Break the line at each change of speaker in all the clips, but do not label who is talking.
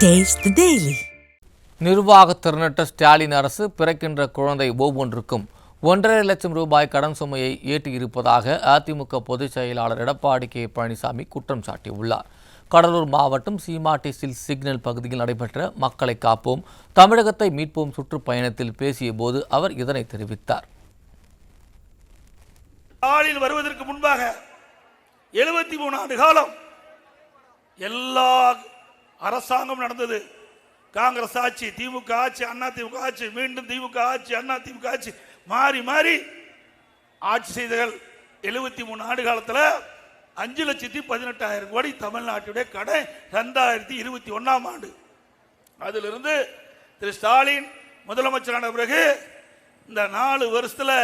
Taste the Daily.
நிர்வாக திறனற்ற ஸ்டாலின் அரசு பிறக்கின்ற குழந்தை ஒவ்வொன்றுக்கும் 1.5 லட்சம் ரூபாய் கடன் சுமையை ஏற்றியிருப்பதாக அதிமுக பொதுச் செயலாளர் எடப்பாடி கே பழனிசாமி குற்றம் சாட்டியுள்ளார். கடலூர் மாவட்டம் சீமாட்டி சில்ஸ் சிக்னல் பகுதியில் நடைபெற்ற மக்களை காப்போம் தமிழகத்தை மீட்போம் சுற்றுப்பயணத்தில் பேசிய போது அவர் இதனை தெரிவித்தார்.
ஸ்டாலின் வருவதற்கு முன்பாக 73 ஆண்டு காலம் எல்லா அரசாங்கம் நடந்தது. காங்கிரஸ் ஆட்சி, திமுக ஆட்சி, அண்ணா திமுக ஆட்சி, மீண்டும் திமுக ஆட்சி, அண்ணா திமுக ஆட்சி, மாறி மாறி ஆட்சி செய்தகள். 73 ஆண்டு காலத்தில் 5,18,000 கோடி தமிழ்நாட்டுடைய கடன் 2021ஆம் ஆண்டு. அதிலிருந்து திரு ஸ்டாலின் முதலமைச்சரான பிறகு இந்த 4 வருஷத்துல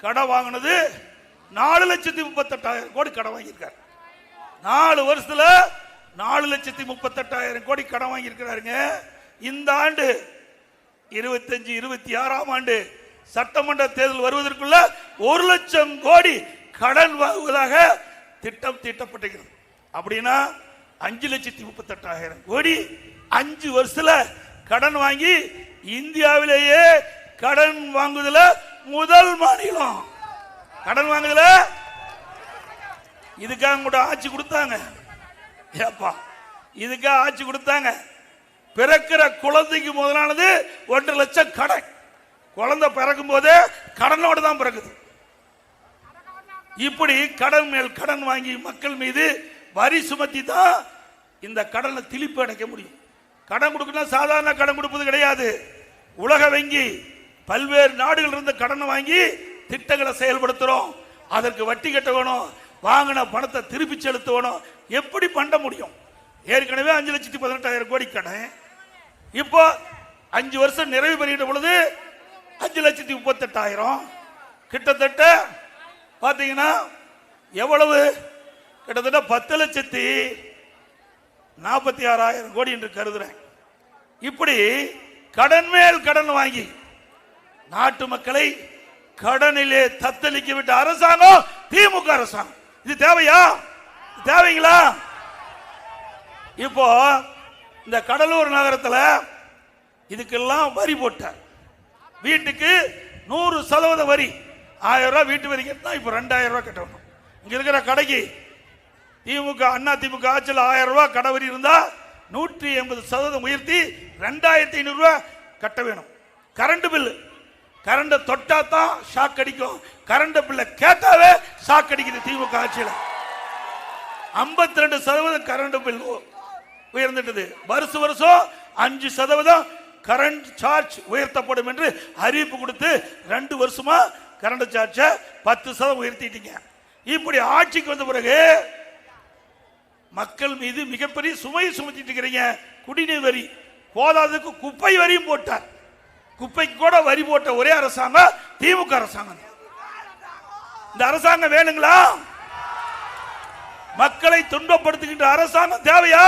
கடன் வாங்கினது 4,38,000 கோடி கடன் வாங்கியிருக்காரு. 4 வருஷத்துல 4,38,000 கோடி கடன் வாங்கியிருக்கிறாருங்க. இந்த ஆண்டு 25-26ஆம் ஆண்டு சட்டமன்ற தேர்தல் வருவதற்குள்ள 1 லட்சம் கோடி கடன் வாங்குவதாக திட்டம் தீட்டப்பட்டிருக்கிறது. அப்படின்னா 5,38,000 கோடி 5 வருஷத்துல கடன் வாங்கி இந்தியாவிலேயே கடன் வாங்குதல முதல் மாநிலம். கடன் வாங்குதல இதுக்காக கூட ஆட்சி கொடுத்தாங்க. ஏப்பா இதுக்காக ஆட்சி கொடுத்தாங்க. பிறக்கிற குழந்தைக்கு முதலானது 1 லட்சம் கடன். குழந்தை பிறக்கும் போதே கடனோடு தான் பிறகுது. இப்படி கடன் மேல் கடன் வாங்கி மக்கள் மீது வரி சுமத்தி தான் இந்த கடனை திருப்பி அடைக்க முடியும். கடன் கொடுக்கணும் சாதாரண கடன் கொடுப்பது கிடையாது. உலக வங்கி பல்வேறு நாடுகள் இருந்து கடனை வாங்கி திட்டங்களை செயல்படுத்துறோம். அதற்கு வட்டி கட்ட வேணும், வாங்கின பணத்தை திருப்பி செலுத்தணும். எப்படி பண்ண முடியும்? ஏற்கனவே 5,18,000 கோடி கடன். இப்போ 5 வருஷம் நிறைவு பெறுகின்ற பொழுது 5,38,000 கிட்டத்தட்ட பார்த்தீங்கன்னா எவ்வளவு? கிட்டத்தட்ட 10,46,000 கோடி என்று கருதுறேன். இப்படி கடன் மேல் கடன் வாங்கி நாட்டு மக்களை கடனிலே தத்தளிக்க விட்ட அரசாங்கம் திமுக அரசாங்கம். இது தேவையா? தேவைங்களா? இப்போ இந்த கடலூர் நகரத்தில் இதுக்கெல்லாம் வரி போட்டார். வீட்டுக்கு 100% வரி. 1000 ரூபாய் வீட்டு வரி கட்டினா இப்போ 2000 ரூபாய் கட்டணும். இங்க இருக்கிற கடைக்கு திமுக அண்ணா திமுக ஆட்சியில் 1000 ரூபாய் கடை வரி இருந்தா 180% உயர்த்தி 2,500 ரூபாய் கட்ட வேணும். கரண்ட் பில்லு, கரண்ட் தொட்டா தான் ஷாக் அடிக்கும். கரண்ட் பில்ல கேட்டாவே ஷாக் அடிக்குது. திமுக ஆட்சியில் 52% கரண்ட் பில் உயர்ந்துட்டது. வருஷம் 5% கரண்ட் சார்ஜ் உயர்த்தப்படும் என்று அறிவிப்பு கொடுத்து 2 வருஷமா கரண்ட் சார்ஜ் 10% உயர்த்திட்டீங்க. இப்படி ஆட்சிக்கு வந்த பிறகு மக்கள் மீது மிகப்பெரிய சுமையை சுமத்திட்டு இருக்கிறீங்க. குடிநீர் வரி போதாததுக்கு குப்பை வரியும் போட்டார். குப்பைக்கு கூட வரி போட்ட ஒரே அரசாங்கம் திமுக அரசாங்கம். இந்த அரசாங்கம் வேணுங்களா? மக்களை துன்பப்படுத்துகின்ற அரசாங்கம் தேவையா?